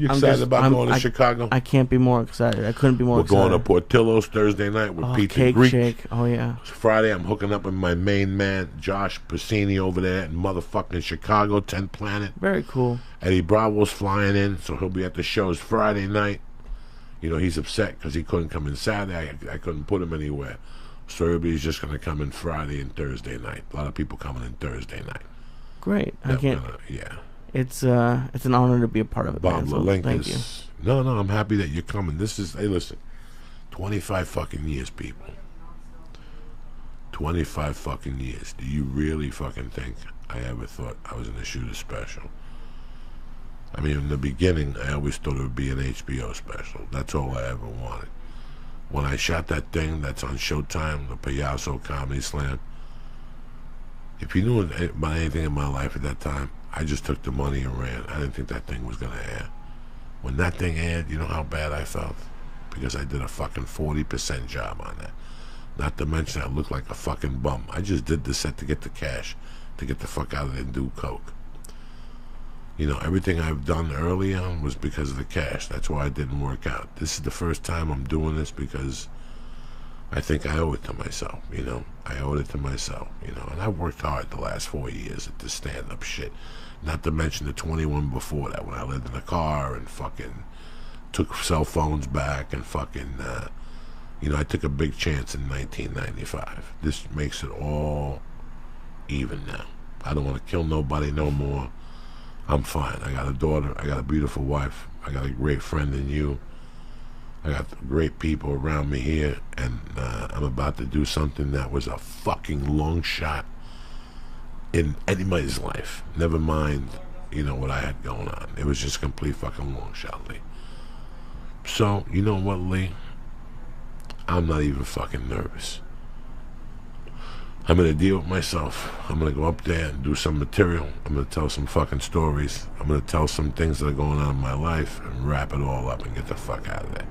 You excited about going to Chicago? I can't be more excited. I couldn't be more excited. We're going to Portillo's Thursday night with Pete the Greek. Shake. Oh, yeah. Friday, I'm hooking up with my main man, Josh Piscini, over there in motherfucking Chicago, 10th Planet. Very cool. Eddie Bravo's flying in, so he'll be at the shows Friday night. You know, he's upset because he couldn't come in Saturday. I couldn't put him anywhere. So everybody's just going to come in Friday and Thursday night. A lot of people coming in Thursday night. Great. I can't. Yeah. It's an honor to be a part of it. Bob man, thank you. No, I'm happy that you're coming. Hey, listen, 25 fucking years, people. 25 fucking years. Do you really fucking think I ever thought I was going to shoot a special? I mean, in the beginning, I always thought it would be an HBO special. That's all I ever wanted. When I shot that thing that's on Showtime, the Payaso Comedy Slam, if you knew about anything in my life at that time, I just took the money and ran. I didn't think that thing was going to air. When that thing aired, you know how bad I felt? Because I did a fucking 40% job on that. Not to mention I looked like a fucking bum. I just did the set to get the cash, to get the fuck out of there and do coke. You know, everything I've done early on was because of the cash. That's why it didn't work out. This is the first time I'm doing this because I think I owe it to myself, you know. I owe it to myself, you know. And I've worked hard the last 4 years at this stand-up shit. Not to mention the 21 before that when I lived in a car and fucking took cell phones back and fucking, you know, I took a big chance in 1995. This makes it all even now. I don't want to kill nobody no more. I'm fine. I got a daughter. I got a beautiful wife. I got a great friend in you. I got great people around me here. And I'm about to do something that was a fucking long shot in anybody's life. Never mind, you know, what I had going on. It was just a complete fucking long shot, Lee. So, you know what, Lee? I'm not even fucking nervous. I'm going to deal with myself. I'm going to go up there and do some material. I'm going to tell some fucking stories. I'm going to tell some things that are going on in my life and wrap it all up and get the fuck out of there.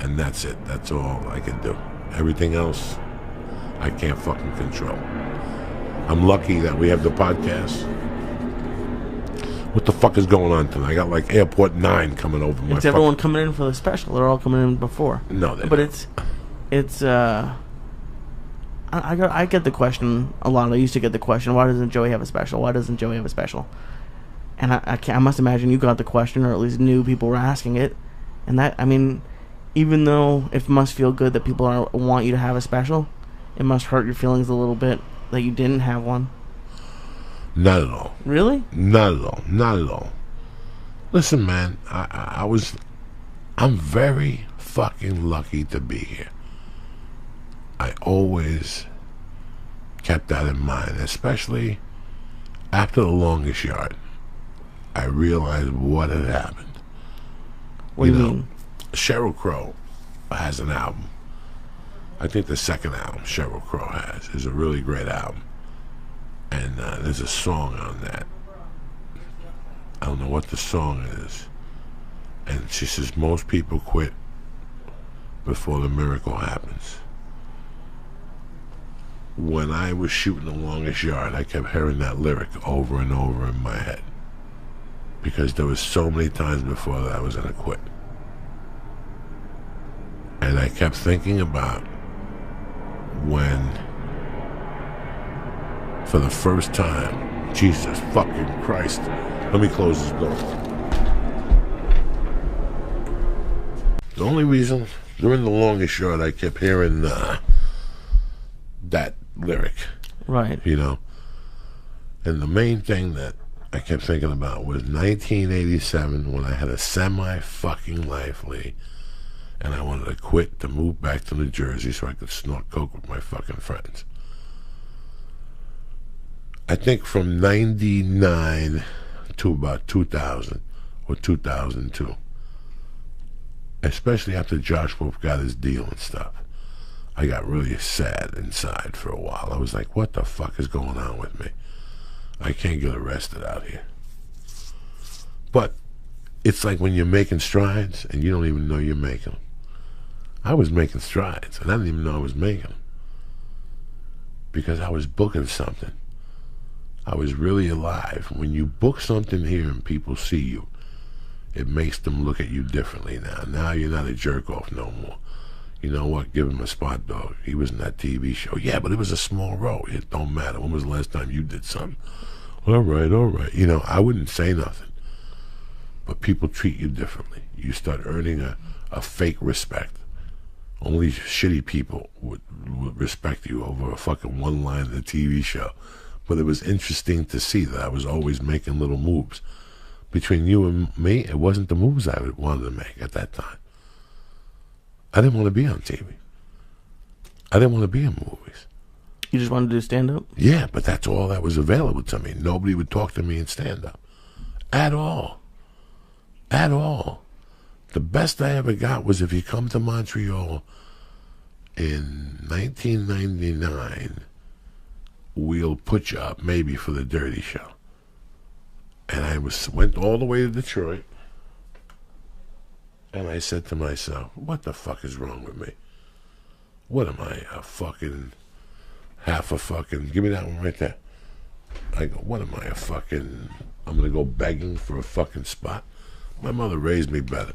And that's it. That's all I can do. Everything else, I can't fucking control. I'm lucky that we have the podcast. What the fuck is going on tonight? I got like Airport 9 coming over my. It's everyone coming in for the special. They're all coming in before. No, they but don't. it's I get the question a lot. I used to get the question, why doesn't Joey have a special? Why doesn't Joey have a special? And I must imagine you got the question, or at least knew people were asking it. And that, I mean, even though it must feel good that people want you to have a special, it must hurt your feelings a little bit that you didn't have one. Not at all. Really? Not at all. Not at all. Listen, man, I'm very fucking lucky to be here. I always kept that in mind, especially after The Longest Yard. I realized what had happened. What do you mean? Sheryl Crow has an album. I think the second album Sheryl Crow has is a really great album. And there's a song on that. I don't know what the song is. And she says, most people quit before the miracle happens. When I was shooting The Longest Yard, I kept hearing that lyric over and over in my head. Because there was so many times before that I was going to quit. And I kept thinking about when, for the first time, Jesus fucking Christ, let me close this door. The only reason, during The Longest Yard, I kept hearing that lyric. Right. You know? And the main thing that I kept thinking about was 1987, when I had a semi-fucking life, Lee, and I wanted to quit to move back to New Jersey so I could snort coke with my fucking friends. I think from 99 to about 2000 or 2002, especially after Josh Wolf got his deal and stuff, I got really sad inside for a while. I was like, what the fuck is going on with me? I can't get arrested out here. But it's like when you're making strides and you don't even know you're making them. I was making strides and I didn't even know I was making them. Because I was booking something. I was really alive. When you book something here and people see you, It makes them look at you differently now. Now you're not a jerk off no more. You know what? Give him a spot, dog. He was in that TV show. Yeah, but it was a small role. It don't matter. When was the last time you did something? All right, all right. You know, I wouldn't say nothing. But people treat you differently. You start earning a fake respect. Only shitty people would respect you over a fucking one line in a TV show. But it was interesting to see that I was always making little moves. Between you and me, it wasn't the moves I wanted to make at that time. I didn't want to be on TV. I didn't want to be in movies. You just wanted to do stand-up? Yeah, but that's all that was available to me. Nobody would talk to me in stand-up. At all. At all. The best I ever got was if you come to Montreal in 1999, we'll put you up maybe for the Dirty Show. And I went all the way to Detroit, and I said to myself, what the fuck is wrong with me? What am I, half a fucking, give me that one right there. I go, what am I, I'm going to go begging for a fucking spot? My mother raised me better.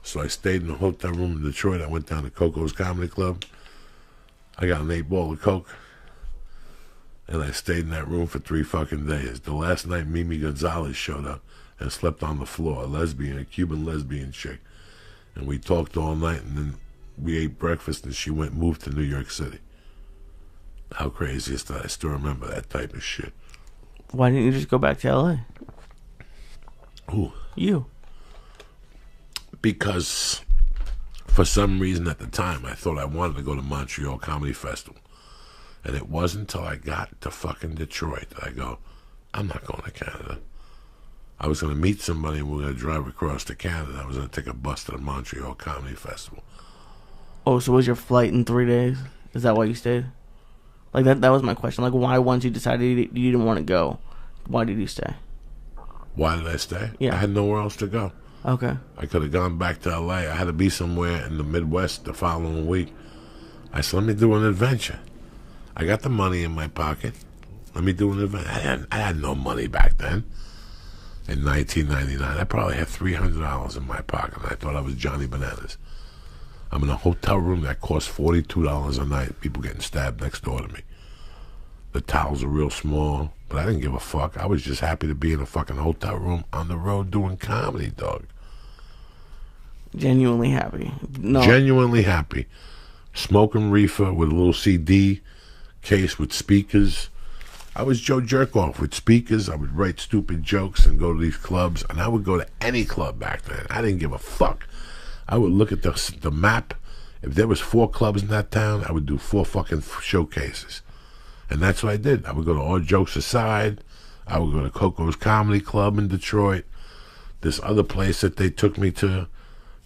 So I stayed in a hotel room in Detroit. I went down to Coco's Comedy Club. I got an 8-ball of Coke. And I stayed in that room for 3 fucking days. The last night, Mimi Gonzalez showed up and slept on the floor. A Cuban lesbian chick. And we talked all night, and then we ate breakfast, and she moved to New York City. How crazy is that? I still remember that type of shit. Why didn't you just go back to L.A.? Who? You. Because for some reason at the time, I thought I wanted to go to Montreal Comedy Festival. And it wasn't until I got to fucking Detroit that I go, I'm not going to Canada. I was going to meet somebody and we were going to drive across to Canada. I was going to take a bus to the Montreal Comedy Festival. Oh, so was your flight in 3 days? Is that why you stayed? Like, that was my question. Like, why once you decided you didn't want to go, why did you stay? Why did I stay? Yeah. I had nowhere else to go. Okay. I could have gone back to L.A. I had to be somewhere in the Midwest the following week. I said, let me do an adventure. I got the money in my pocket. Let me do an adventure. I had no money back then. In 1999, I probably had $300 in my pocket. And I thought I was Johnny Bananas. I'm in a hotel room that costs $42 a night. People getting stabbed next door to me. The towels are real small, but I didn't give a fuck. I was just happy to be in a fucking hotel room on the road doing comedy, dog. Genuinely happy. No. Genuinely happy. Smoking reefer with a little CD case with speakers. I was Joe Jerkoff with speakers. I would write stupid jokes and go to these clubs, and I would go to any club back then. I didn't give a fuck. I would look at the map. If there was 4 clubs in that town, I would do 4 fucking showcases. And that's what I did. I would go to All Jokes Aside. I would go to Coco's Comedy Club in Detroit. This other place that they took me to.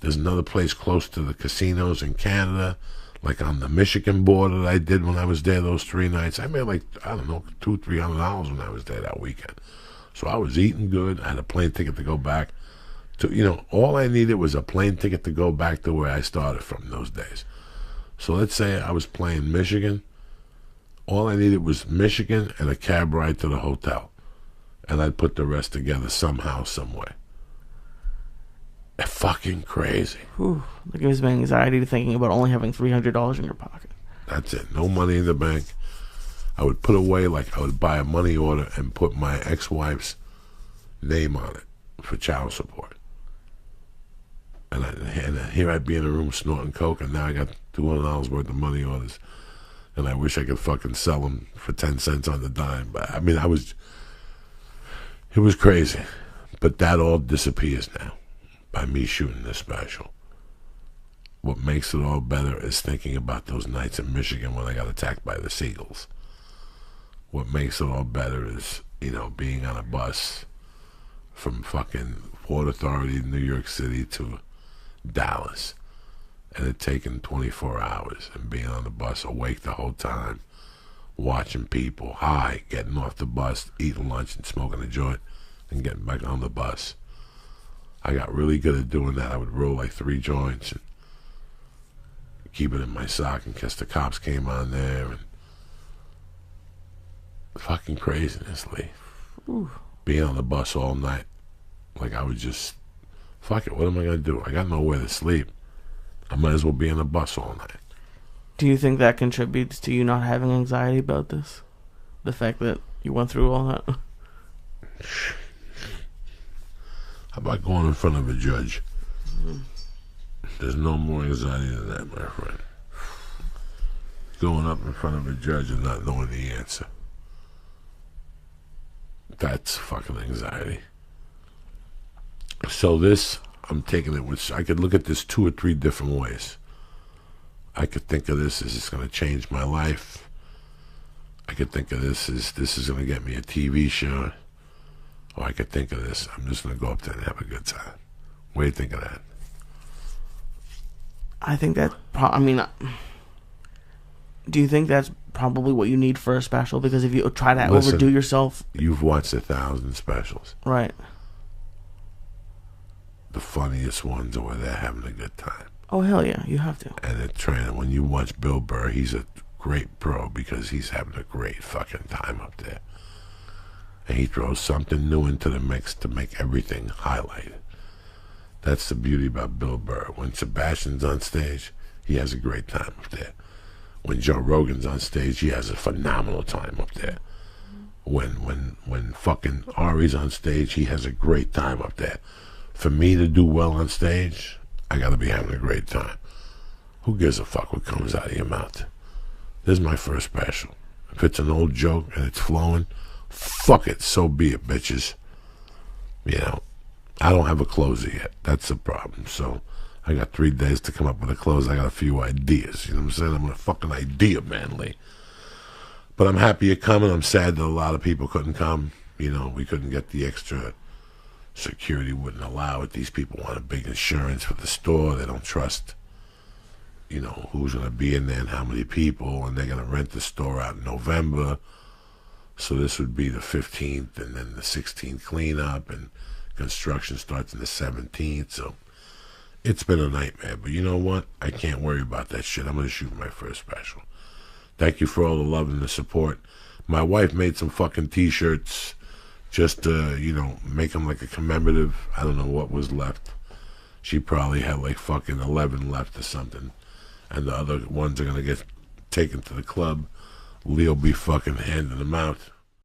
There's another place close to the casinos in Canada, like on the Michigan border that I did when I was there those 3 nights. I made like, I don't know, $200-300 when I was there that weekend. So I was eating good. I had a plane ticket to go back. All I needed was a plane ticket to go back to where I started from those days. So let's say I was playing Michigan. All I needed was Michigan and a cab ride to the hotel. And I'd put the rest together somehow, some way. Fucking crazy. Whew. That gives me anxiety thinking about only having $300 in your pocket. That's it. No money in the bank. I would put away, like I would buy a money order and put my ex-wife's name on it for child support. And here I'd be in a room snorting coke, and now I got $200 worth of money orders. And I wish I could fucking sell them for 10 cents on the dime. But I mean, it was crazy. But that all disappears now by me shooting this special. What makes it all better is thinking about those nights in Michigan when I got attacked by the seagulls. What makes it all better is, being on a bus from fucking Port Authority in New York City to Dallas. And it taking 24 hours and being on the bus awake the whole time, watching people, high, getting off the bus, eating lunch and smoking a joint, and getting back on the bus. I got really good at doing that. I would roll like 3 joints and keep it in my sock in case the cops came on there. And fucking craziness, Lee. Ooh. Being on the bus all night. Like I would just Fuck it, what am I going to do? I got nowhere to sleep. I might as well be in a bus all night. Do you think that contributes to you not having anxiety about this? The fact that you went through all that? How about going in front of a judge? There's no more anxiety than that, my friend. Going up in front of a judge and not knowing the answer. That's fucking anxiety. So this, I'm taking it with, I could look at this 2 or 3 different ways. I could think of this as it's going to change my life. I could think of this as this is going to get me a TV show. Or I could think of this, I'm just going to go up there and have a good time. What do you think of that? I think that, do you think that's probably what you need for a special? Because if you try to overdo yourself... You've watched 1,000 specials. Right. The funniest ones are where they're having a good time. Oh, hell yeah, you have to. And the trainer, when you watch Bill Burr, he's a great pro because he's having a great fucking time up there. And he throws something new into the mix to make everything highlighted. That's the beauty about Bill Burr. When Sebastian's on stage, he has a great time up there. When Joe Rogan's on stage, he has a phenomenal time up there. When fucking Ari's on stage, he has a great time up there. For me to do well on stage, I gotta be having a great time. Who gives a fuck what comes out of your mouth? This is my first special. If it's an old joke and it's flowing, fuck it, so be it, bitches. You know, I don't have a closer yet. That's the problem. So I got 3 days to come up with a close. I got a few ideas. You know what I'm saying? I'm a fucking idea man, Lee. But I'm happy you're coming. I'm sad that a lot of people couldn't come. You know, we couldn't get the extra security, wouldn't allow it. These people want a big insurance for the store. They don't trust, you know, who's going to be in there and how many people. And they're going to rent the store out in November. So this would be the 15th and then the 16th cleanup. And construction starts on the 17th. So it's been a nightmare. But you know what? I can't worry about that shit. I'm going to shoot my first special. Thank you for all the love and the support. My wife made some fucking t-shirts just to, you know, make them like a commemorative. I don't know what was left. She probably had like fucking 11 left or something. And the other ones are going to get taken to the club. Lee'll be fucking handing them out.